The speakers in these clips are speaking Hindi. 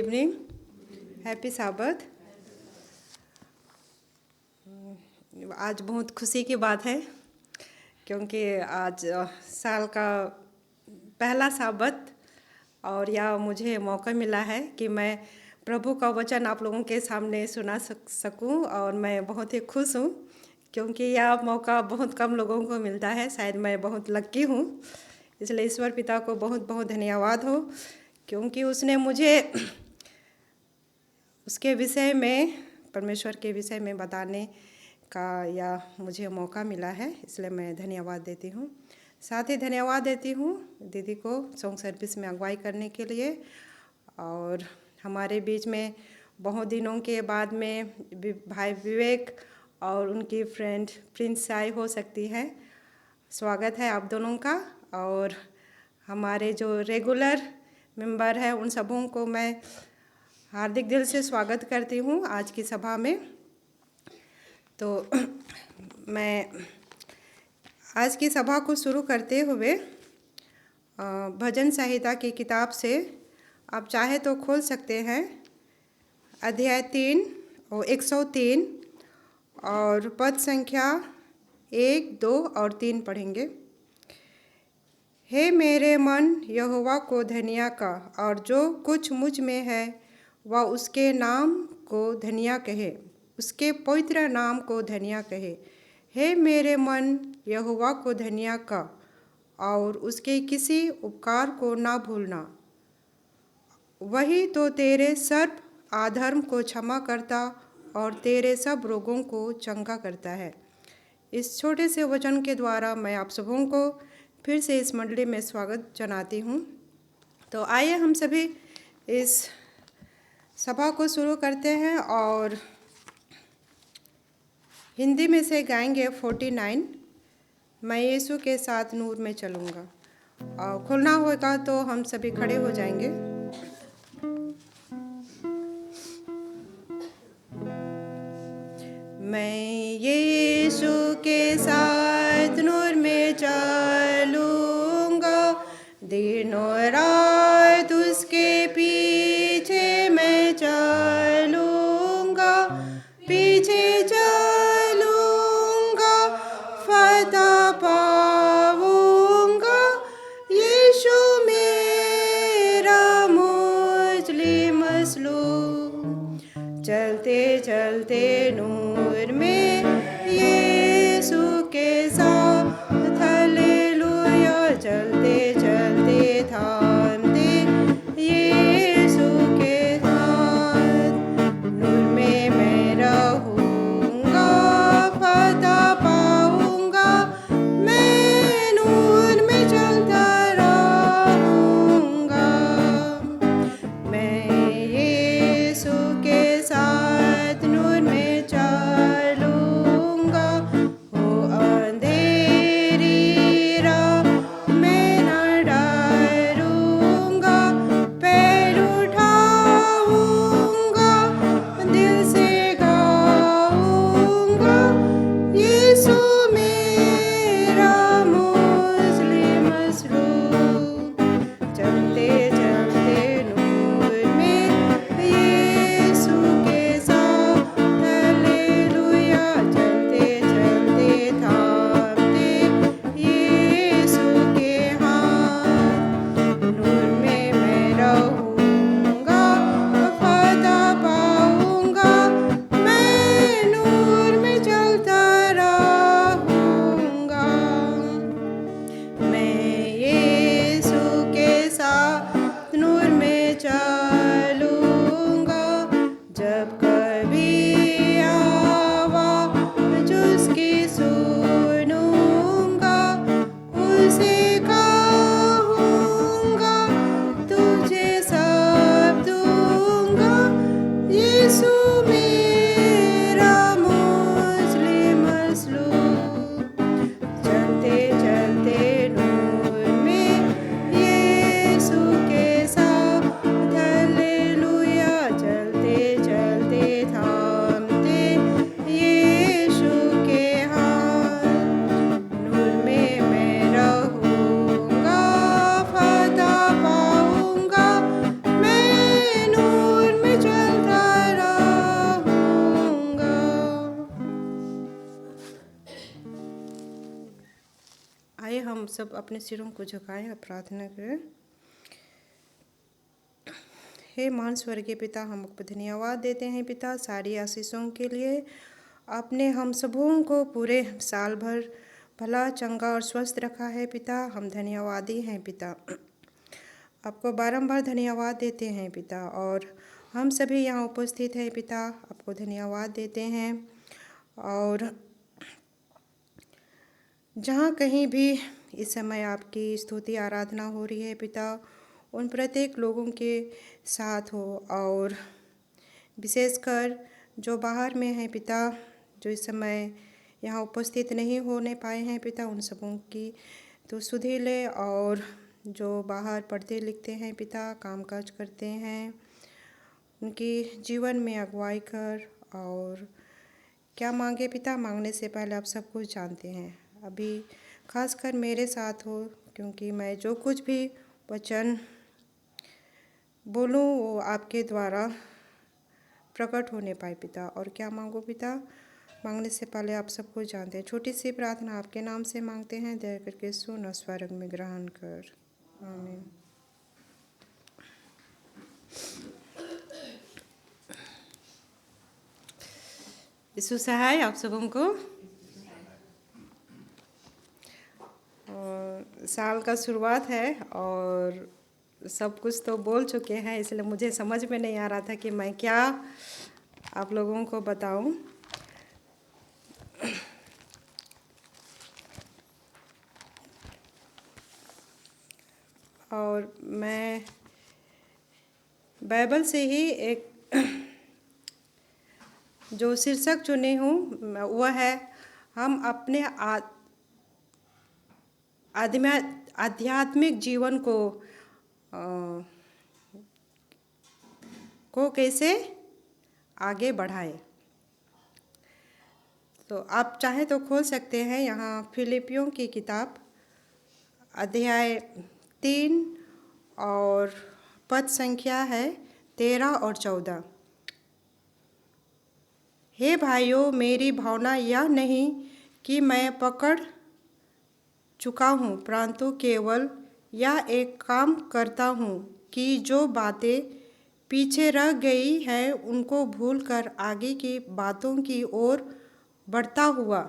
इवनिंग, हैप्पी साबत। आज बहुत खुशी की बात है क्योंकि आज साल का पहला साबत और यह मुझे मौका मिला है कि मैं प्रभु का वचन आप लोगों के सामने सुना सकूं और मैं बहुत ही खुश हूं क्योंकि यह मौका बहुत कम लोगों को मिलता है। शायद मैं बहुत लक्की हूं, इसलिए ईश्वर पिता को बहुत बहुत धन्यवाद हो क्योंकि उसने मुझे उसके विषय में, परमेश्वर के विषय में बताने का या मुझे मौका मिला है, इसलिए मैं धन्यवाद देती हूँ। साथ ही धन्यवाद देती हूँ दीदी को सॉन्ग सर्विस में अगुवाई करने के लिए। और हमारे बीच में बहुत दिनों के बाद में भाई विवेक और उनकी फ्रेंड प्रिंस आई हो सकती है। स्वागत है आप दोनों का। और हमारे जो रेगुलर मेंबर हैं उन सबों को मैं हार्दिक दिल से स्वागत करती हूँ आज की सभा में। तो मैं आज की सभा को शुरू करते हुए भजन संहिता की किताब से आप चाहे तो खोल सकते हैं, अध्याय 3 और 103 और पद संख्या 1, 2 और 3 पढ़ेंगे। हे मेरे मन यहोवा को धन्य का, और जो कुछ मुझ में है वह उसके नाम को धन्य कहे, उसके पवित्र नाम को धन्य कहे। हे मेरे मन यहोवा को धन्य का, और उसके किसी उपकार को ना भूलना। वही तो तेरे सर्व अधर्म को क्षमा करता और तेरे सब रोगों को चंगा करता है। इस छोटे से वचन के द्वारा मैं आप सबों को फिर से इस मंडली में स्वागत जनाती हूँ। तो आइए हम सभी इस सभा को शुरू करते हैं और हिंदी में से गाएंगे 49, मैं यीशु के साथ नूर में चलूँगा। और खुलना होगा तो हम सभी खड़े हो जाएंगे। मैं यीशु के साथ नूर में चलूँगा, दिनों रात उसके पीछे मैं चलूँगा, पीछे चलूँगा फतह पाऊँगा। यीशु मेरा मुस्लिम मसलूम, चलते चलते नूर में यीशु के साथ, हालेलुया। चलते चलते थामते यीशु के साथ, नूर में मैं रहूँगा, फतह पाऊँगा। मैं नूर में चलता रहूँगा, मैं यीशु के साथ नूर में चलूँगा। हम सब अपने सिरों को झुकाएं और प्रार्थना करें। हे महान स्वर्गीय पिता, हम आपको धन्यवाद देते हैं पिता सारी आशीषों के लिए। आपने हम सबों को पूरे साल भर भला चंगा और स्वस्थ रखा है पिता। हम धन्यवादी हैं पिता, आपको बारंबार धन्यवाद देते हैं पिता। और हम सभी यहाँ उपस्थित हैं पिता, आपको धन्यवाद देते हैं। और जहाँ कहीं भी इस समय आपकी स्तुति आराधना हो रही है पिता, उन प्रत्येक लोगों के साथ हो। और विशेषकर जो बाहर में हैं पिता, जो इस समय यहाँ उपस्थित नहीं होने पाए हैं पिता, उन सबों की तो सुधि ले। और जो बाहर पढ़ते लिखते हैं पिता, कामकाज करते हैं, उनकी जीवन में अगुवाई कर। और क्या मांगे पिता, मांगने से पहले आप सब कुछ जानते हैं। अभी खासकर मेरे साथ हो, क्योंकि मैं जो कुछ भी वचन बोलूं वो आपके द्वारा प्रकट होने पाए पिता। और क्या मांगो पिता, मांगने से पहले आप सब कुछ जानते हैं। छोटी सी प्रार्थना आपके नाम से मांगते हैं, दया करके सुन और स्वर्ग में ग्रहण कर। आमीन। यीशु सहाय आप सबों को। और साल का शुरुआत है और सब कुछ तो बोल चुके हैं, इसलिए मुझे समझ में नहीं आ रहा था कि मैं क्या आप लोगों को बताऊं। और मैं बाइबल से ही एक जो शीर्षक चुनी हूँ वह है, हम अपने आध्यात्मिक जीवन को कैसे आगे बढ़ाएं। तो आप चाहें तो खोल सकते हैं यहाँ फिलिपियों की किताब अध्याय 3 और पद संख्या है 13 और 14। हे भाइयों, मेरी भावना यह नहीं कि मैं पकड़ चुका हूँ, परंतु केवल यह एक काम करता हूँ कि जो बातें पीछे रह गई हैं उनको भूलकर आगे की बातों की ओर बढ़ता हुआ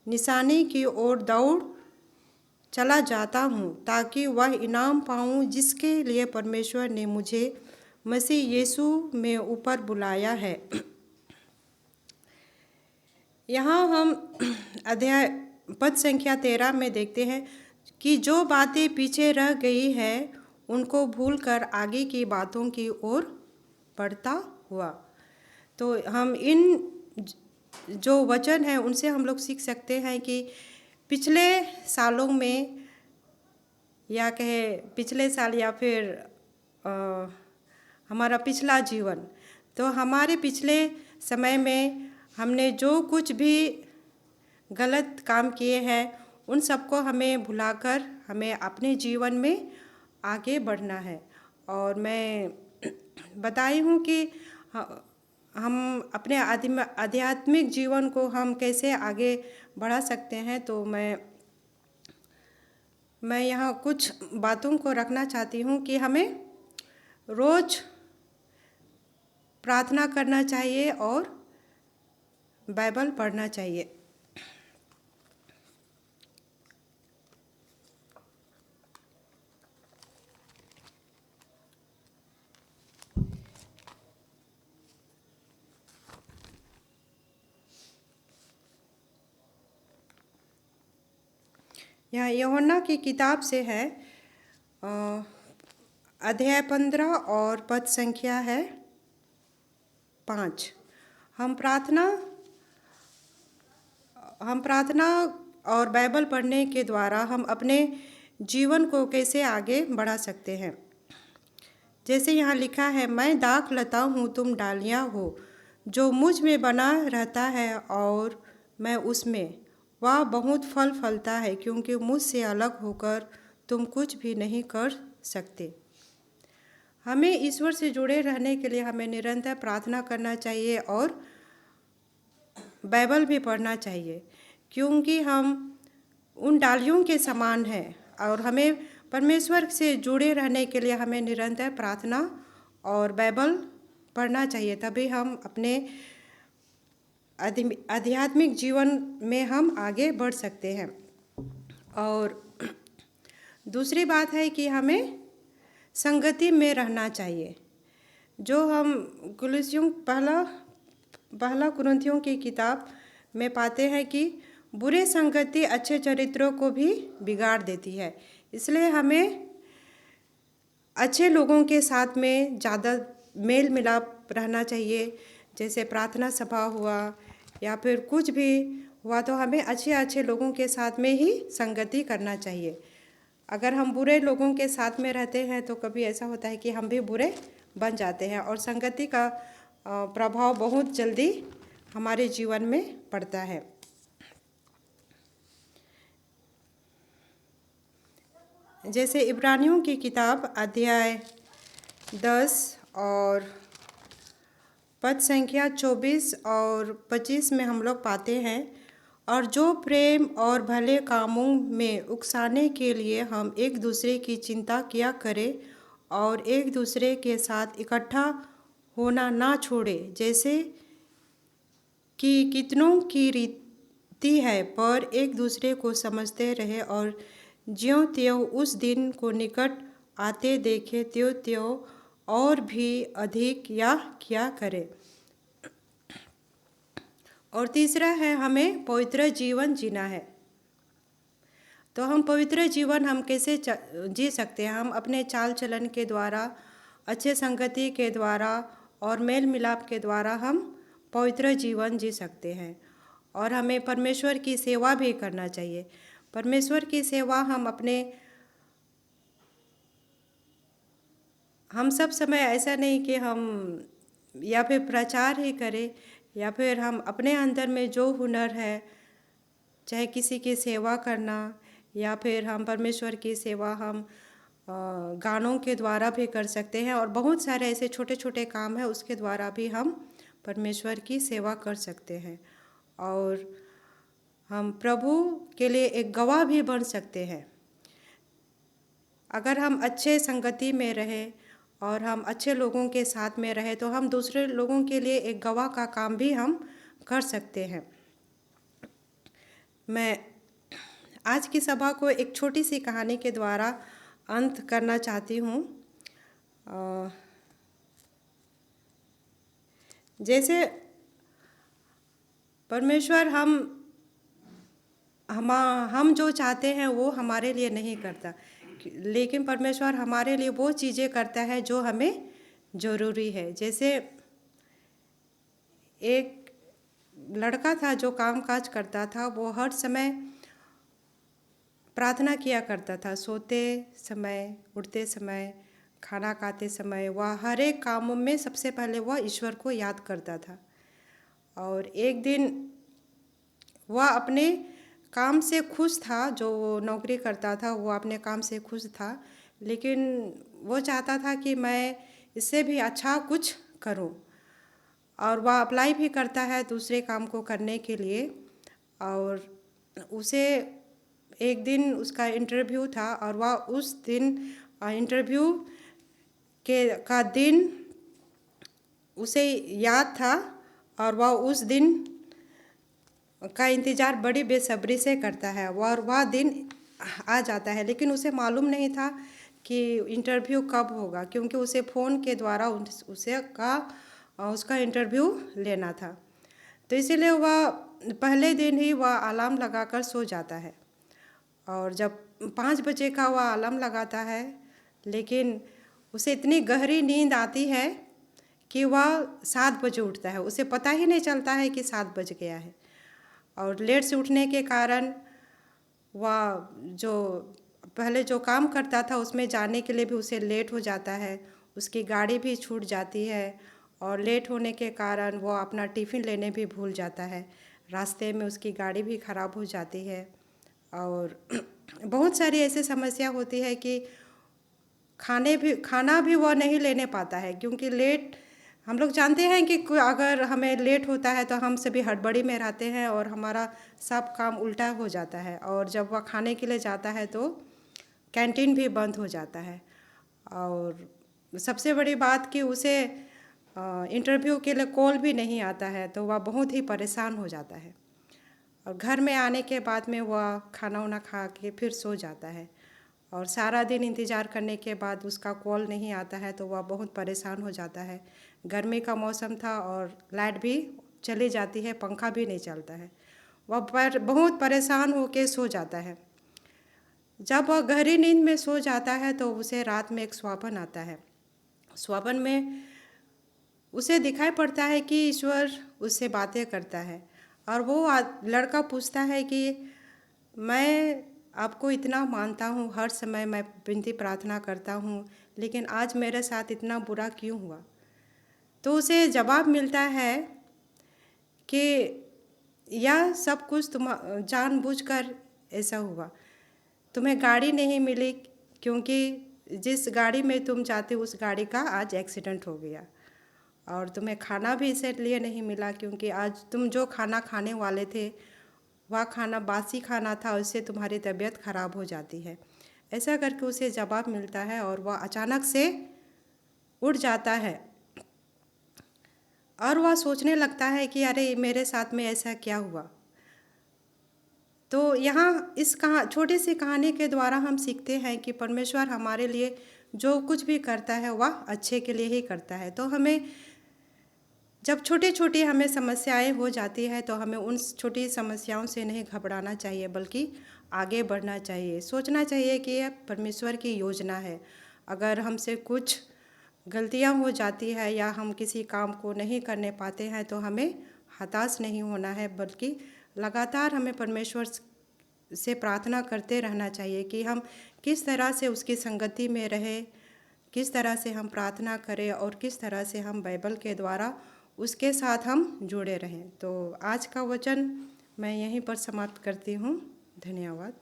निशानी की ओर दौड़ चला जाता हूँ, ताकि वह इनाम पाऊँ जिसके लिए परमेश्वर ने मुझे मसीह यीशु में ऊपर बुलाया है। यहाँ हम अध्याय पद संख्या 13 में देखते हैं कि जो बातें पीछे रह गई है उनको भूलकर आगे की बातों की ओर बढ़ता हुआ। तो हम इन जो वचन है उनसे हम लोग सीख सकते हैं कि पिछले सालों में या कहे पिछले साल या फिर हमारा पिछला जीवन, तो हमारे पिछले समय में हमने जो कुछ भी गलत काम किए हैं उन सबको हमें भुलाकर हमें अपने जीवन में आगे बढ़ना है। और मैं बताई हूँ कि हम अपने आध्यात्मिक जीवन को हम कैसे आगे बढ़ा सकते हैं। तो मैं यहाँ कुछ बातों को रखना चाहती हूँ कि हमें रोज़ प्रार्थना करना चाहिए और बाइबल पढ़ना चाहिए। यहाँ यूहन्ना की किताब से है अध्याय 15 और पद संख्या है 5। हम प्रार्थना और बाइबल पढ़ने के द्वारा हम अपने जीवन को कैसे आगे बढ़ा सकते हैं। जैसे यहाँ लिखा है, मैं दाख लता हूँ, तुम डालियाँ हो। जो मुझ में बना रहता है और मैं उसमें, वह बहुत फल फलता है, क्योंकि मुझसे अलग होकर तुम कुछ भी नहीं कर सकते। हमें ईश्वर से जुड़े रहने के लिए हमें निरंतर प्रार्थना करना चाहिए और बाइबल भी पढ़ना चाहिए, क्योंकि हम उन डालियों के समान हैं और हमें परमेश्वर से जुड़े रहने के लिए हमें निरंतर प्रार्थना और बाइबल पढ़ना चाहिए, तभी हम अपने आध्यात्मिक जीवन में हम आगे बढ़ सकते हैं। और दूसरी बात है कि हमें संगति में रहना चाहिए। जो हम पहला कुरिन्थियों की किताब में पाते हैं कि बुरे संगति अच्छे चरित्रों को भी बिगाड़ देती है। इसलिए हमें अच्छे लोगों के साथ में ज़्यादा मेल मिलाप रहना चाहिए। जैसे प्रार्थना सभा हुआ या फिर कुछ भी हुआ तो हमें अच्छे लोगों के साथ में ही संगति करना चाहिए। अगर हम बुरे लोगों के साथ में रहते हैं तो कभी ऐसा होता है कि हम भी बुरे बन जाते हैं और संगति का प्रभाव बहुत जल्दी हमारे जीवन में पड़ता है। जैसे इब्रानियों की किताब अध्याय 10 और पद संख्या 24 और 25 में हम लोग पाते हैं, और जो प्रेम और भले कामों में उकसाने के लिए हम एक दूसरे की चिंता किया करें और एक दूसरे के साथ इकट्ठा होना ना छोड़े, जैसे कि कितनों की रीति है, पर एक दूसरे को समझते रहे और ज्यों त्यों उस दिन को निकट आते देखे त्यों त्यों और भी अधिक या क्या करे। और तीसरा है हमें पवित्र जीवन जीना है। तो हम पवित्र जीवन हम कैसे जी सकते हैं? हम अपने चाल चलन के द्वारा, अच्छे संगति के द्वारा और मेल मिलाप के द्वारा हम पवित्र जीवन जी सकते हैं। और हमें परमेश्वर की सेवा भी करना चाहिए। परमेश्वर की सेवा हम सब समय ऐसा नहीं कि हम या फिर प्रचार ही करें, या फिर हम अपने अंदर में जो हुनर है, चाहे किसी की सेवा करना या फिर हम परमेश्वर की सेवा हम गानों के द्वारा भी कर सकते हैं। और बहुत सारे ऐसे छोटे छोटे काम हैं उसके द्वारा भी हम परमेश्वर की सेवा कर सकते हैं। और हम प्रभु के लिए एक गवाह भी बन सकते हैं। अगर हम अच्छे संगति में रहें और हम अच्छे लोगों के साथ में रहें तो हम दूसरे लोगों के लिए एक गवाह का काम भी हम कर सकते हैं। मैं आज की सभा को एक छोटी सी कहानी के द्वारा अंत करना चाहती हूँ। जैसे परमेश्वर हम जो चाहते हैं वो हमारे लिए नहीं करता, लेकिन परमेश्वर हमारे लिए वो चीज़ें करता है जो हमें ज़रूरी है। जैसे एक लड़का था जो काम काज करता था, वो हर समय प्रार्थना किया करता था। सोते समय, उठते समय, खाना खाते समय, वह हर एक कामों में सबसे पहले वह ईश्वर को याद करता था। और एक दिन वह अपने काम से खुश था, जो नौकरी करता था वो अपने काम से खुश था, लेकिन वो चाहता था कि मैं इससे भी अच्छा कुछ करूं। और वह अप्लाई भी करता है दूसरे काम को करने के लिए। और उसे एक दिन उसका इंटरव्यू था और वह उस दिन इंटरव्यू का दिन उसे याद था और वह उस दिन का इंतज़ार बड़ी बेसब्री से करता है। और वह दिन आ जाता है, लेकिन उसे मालूम नहीं था कि इंटरव्यू कब होगा, क्योंकि उसे फ़ोन के द्वारा उसका इंटरव्यू लेना था। तो इसीलिए वह पहले दिन ही वह अलार्म लगाकर सो जाता है। और जब 5 बजे का वह अलार्म लगाता है, लेकिन उसे इतनी गहरी नींद आती है कि वह 7 बजे उठता है। उसे पता ही नहीं चलता है कि 7 बज गया है। और लेट से उठने के कारण वह पहले जो काम करता था उसमें जाने के लिए भी उसे लेट हो जाता है। उसकी गाड़ी भी छूट जाती है और लेट होने के कारण वो अपना टिफ़िन लेने भी भूल जाता है। रास्ते में उसकी गाड़ी भी ख़राब हो जाती है। और बहुत सारी ऐसी समस्या होती है कि खाना भी वह नहीं लेने पाता है, क्योंकि लेट हम लोग जानते हैं कि अगर हमें लेट होता है तो हम सभी हड़बड़ी में रहते हैं और हमारा सब काम उल्टा हो जाता है। और जब वह खाने के लिए जाता है तो कैंटीन भी बंद हो जाता है। और सबसे बड़ी बात कि उसे इंटरव्यू के लिए कॉल भी नहीं आता है, तो वह बहुत ही परेशान हो जाता है। और घर में आने के बाद में वह खाना वाना खा के फिर सो जाता है, और सारा दिन इंतज़ार करने के बाद उसका कॉल नहीं आता है तो वह बहुत परेशान हो जाता है। गर्मी का मौसम था और लाइट भी चली जाती है, पंखा भी नहीं चलता है। वह बहुत परेशान होकर सो जाता है। जब वह गहरी नींद में सो जाता है तो उसे रात में एक स्वप्न आता है। स्वप्न में उसे दिखाई पड़ता है कि ईश्वर उससे बातें करता है, और वो लड़का पूछता है कि मैं आपको इतना मानता हूँ, हर समय मैं विनती प्रार्थना करता हूँ, लेकिन आज मेरे साथ इतना बुरा क्यों हुआ। तो उसे जवाब मिलता है कि यह सब कुछ तुम जानबूझकर ऐसा हुआ। तुम्हें गाड़ी नहीं मिली क्योंकि जिस गाड़ी में तुम जाते उस गाड़ी का आज एक्सीडेंट हो गया, और तुम्हें खाना भी इसलिए नहीं मिला क्योंकि आज तुम जो खाना खाने वाले थे वह खाना बासी खाना था, उससे तुम्हारी तबीयत खराब हो जाती है। ऐसा करके उसे जवाब मिलता है और वह अचानक से उठ जाता है, और वह सोचने लगता है कि अरे मेरे साथ में ऐसा क्या हुआ। तो यहाँ इस छोटी सी कहानी के द्वारा हम सीखते हैं कि परमेश्वर हमारे लिए जो कुछ भी करता है वह अच्छे के लिए ही करता है। तो हमें जब छोटी छोटी हमें समस्याएं हो जाती है तो हमें उन छोटी समस्याओं से नहीं घबराना चाहिए, बल्कि आगे बढ़ना चाहिए। सोचना चाहिए कि यह परमेश्वर की योजना है। अगर हमसे कुछ गलतियां हो जाती है या हम किसी काम को नहीं करने पाते हैं तो हमें हताश नहीं होना है, बल्कि लगातार हमें परमेश्वर से प्रार्थना करते रहना चाहिए कि हम किस तरह से उसकी संगति में रहें, किस तरह से हम प्रार्थना करें और किस तरह से हम बाइबल के द्वारा उसके साथ हम जुड़े रहें। तो आज का वचन मैं यहीं पर समाप्त करती हूँ। धन्यवाद।